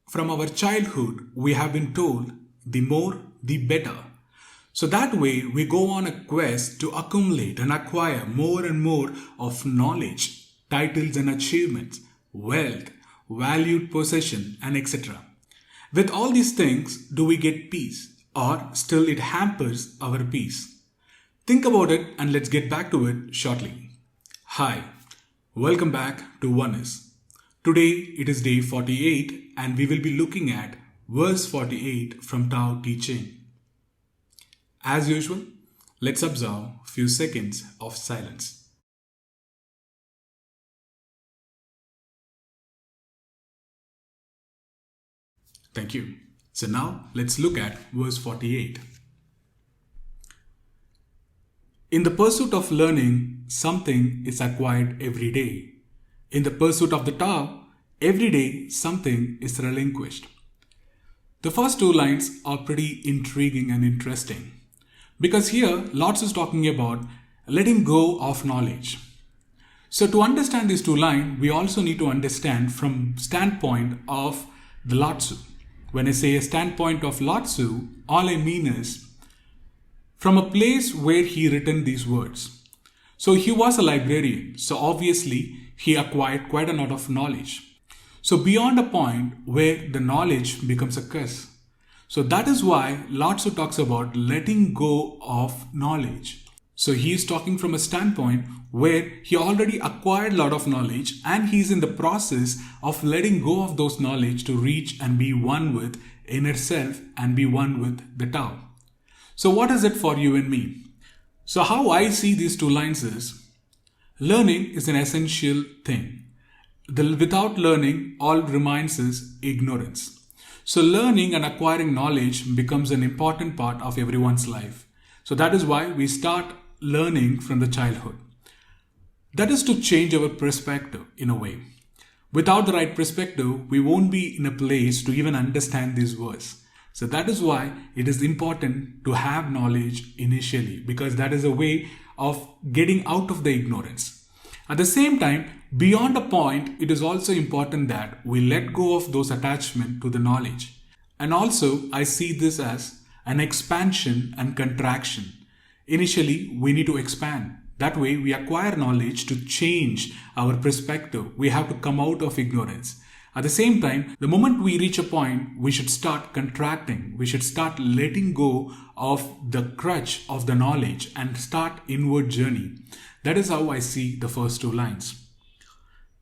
From our childhood, we have been told the more, the better. So that way, we go on a quest to accumulate and acquire more and more of knowledge, titles and achievements, wealth, valued possession, and etc. With all these things, do we get peace, or still it hampers our peace? Think about it and let's get back to it shortly. Hi, welcome back to OneUs. Today it is day 48 and we will be looking at verse 48 from Tao Te Ching. As usual, let's observe a few seconds of silence. Thank you. So now let's look at verse 48. In the pursuit of learning, something is acquired every day. In the pursuit of the Tao, every day something is relinquished. The first two lines are pretty intriguing and interesting. Because here, Laotzu is talking about letting go of knowledge. So to understand these two lines, we also need to understand from standpoint of the Laotzu. When I say a standpoint of Laotzu, all I mean is from a place where he written these words. So he was a librarian, so obviously he acquired quite a lot of knowledge. So beyond a point where the knowledge becomes a curse. So that is why Laotzu talks about letting go of knowledge. So he is talking from a standpoint where he already acquired a lot of knowledge and he is in the process of letting go of those knowledge to reach and be one with inner self and be one with the Tao. So what is it for you and me? So how I see these two lines is, learning is an essential thing. Without learning, all remains is ignorance. So learning and acquiring knowledge becomes an important part of everyone's life. So that is why we start learning from the childhood. That is to change our perspective in a way. Without the right perspective, we won't be in a place to even understand this verse. So that is why it is important to have knowledge initially, because that is a way of getting out of the ignorance. At the same time, beyond a point, it is also important that we let go of those attachments to the knowledge. And also, I see this as an expansion and contraction. Initially, we need to expand. That way, we acquire knowledge to change our perspective. We have to come out of ignorance. At the same time, the moment we reach a point, we should start contracting. We should start letting go of the crutch of the knowledge and start inward journey. That is how I see the first two lines.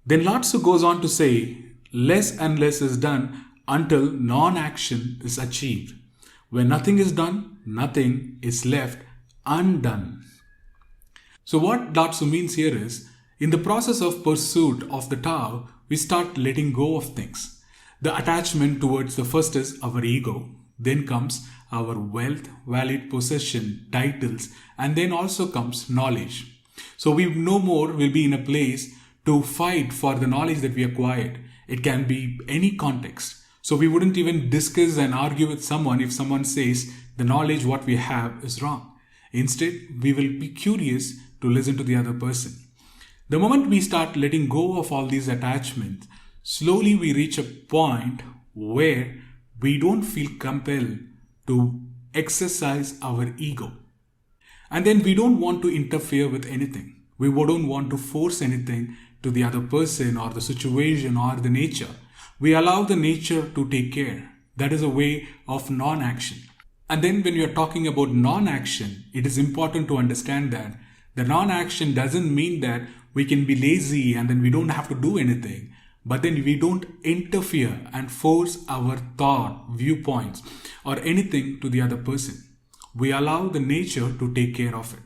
Then Laotzu goes on to say, less and less is done until non-action is achieved. When nothing is done, nothing is left undone. So what Laotzu means here is, in the process of pursuit of the Tao, we start letting go of things. The attachment towards the first is our ego. Then comes our wealth, valued possession, titles, and then also comes knowledge. So we no more will be in a place to fight for the knowledge that we acquired. It can be any context. So we wouldn't even discuss and argue with someone if someone says the knowledge what we have is wrong. Instead, we will be curious to listen to the other person. The moment we start letting go of all these attachments, slowly we reach a point where we don't feel compelled to exercise our ego. And then we don't want to interfere with anything. We don't want to force anything to the other person or the situation or the nature. We allow the nature to take care. That is a way of non-action. And then when you are talking about non-action, it is important to understand that the non-action doesn't mean that we can be lazy and then we don't have to do anything. But then we don't interfere and force our thought, viewpoints or anything to the other person. We allow the nature to take care of it.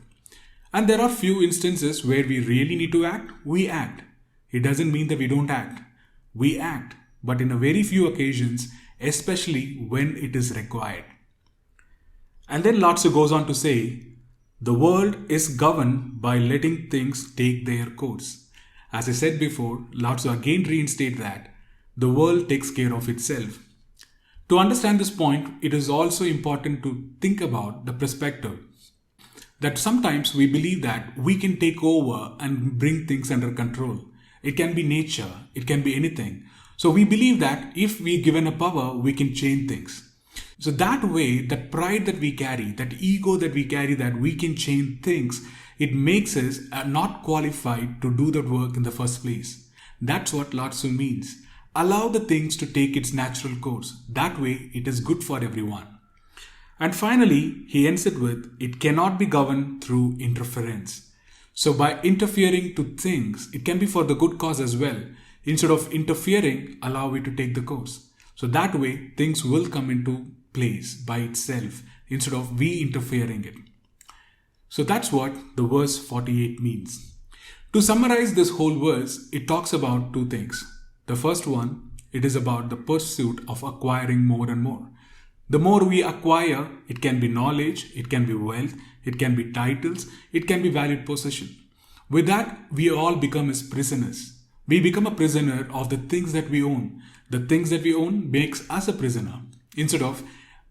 And there are few instances where we really need to act, we act. It doesn't mean that we don't act. We act, but in a very few occasions, especially when it is required. And then Laotzu goes on to say, the world is governed by letting things take their course. As I said before, Laotzu again reinstates that the world takes care of itself. To understand this point, it is also important to think about the perspective that sometimes we believe that we can take over and bring things under control. It can be nature, it can be anything. So we believe that if we given a power, we can change things. So that way, that pride that we carry, that ego that we carry, that we can change things, it makes us not qualified to do that work in the first place. That's what Laotzu means. Allow the things to take its natural course. That way, it is good for everyone. And finally, he ends it with, it cannot be governed through interference. So by interfering to things, it can be for the good cause as well. Instead of interfering, allow it to take the course. So that way, things will come into place by itself instead of we interfering it. So that's what the verse 48 means. To summarize this whole verse, it talks about two things. The first one, it is about the pursuit of acquiring more and more. The more we acquire, it can be knowledge, it can be wealth, it can be titles, it can be valued possession. With that, we all become as prisoners. We become a prisoner of the things that we own. The things that we own makes us a prisoner instead of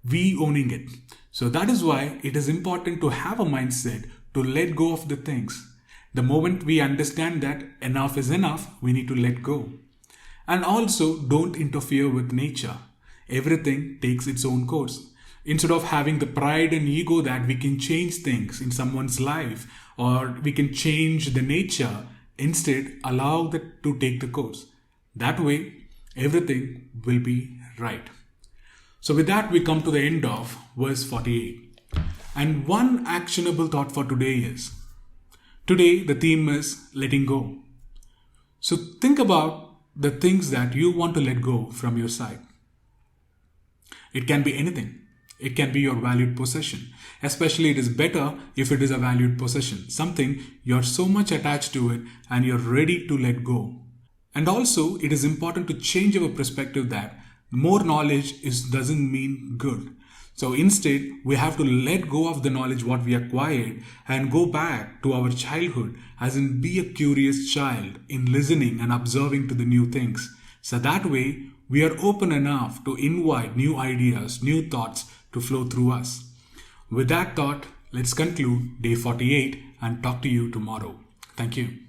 we owning it. So that is why it is important to have a mindset to let go of the things. The moment we understand that enough is enough, we need to let go. And also, don't interfere with nature. Everything takes its own course. Instead of having the pride and ego that we can change things in someone's life or we can change the nature, instead allow that to take the course. That way, everything will be right. So with that, we come to the end of verse 48. And one actionable thought for today is, today the theme is letting go. So think about the things that you want to let go from your side. It can be anything. It can be your valued possession. Especially it is better if it is a valued possession. Something you're so much attached to it and you're ready to let go. And also it is important to change our perspective that more knowledge doesn't mean good. So instead, we have to let go of the knowledge what we acquired and go back to our childhood, as in be a curious child in listening and observing to the new things. So that way, we are open enough to invite new ideas, new thoughts to flow through us. With that thought, let's conclude day 48 and talk to you tomorrow. Thank you.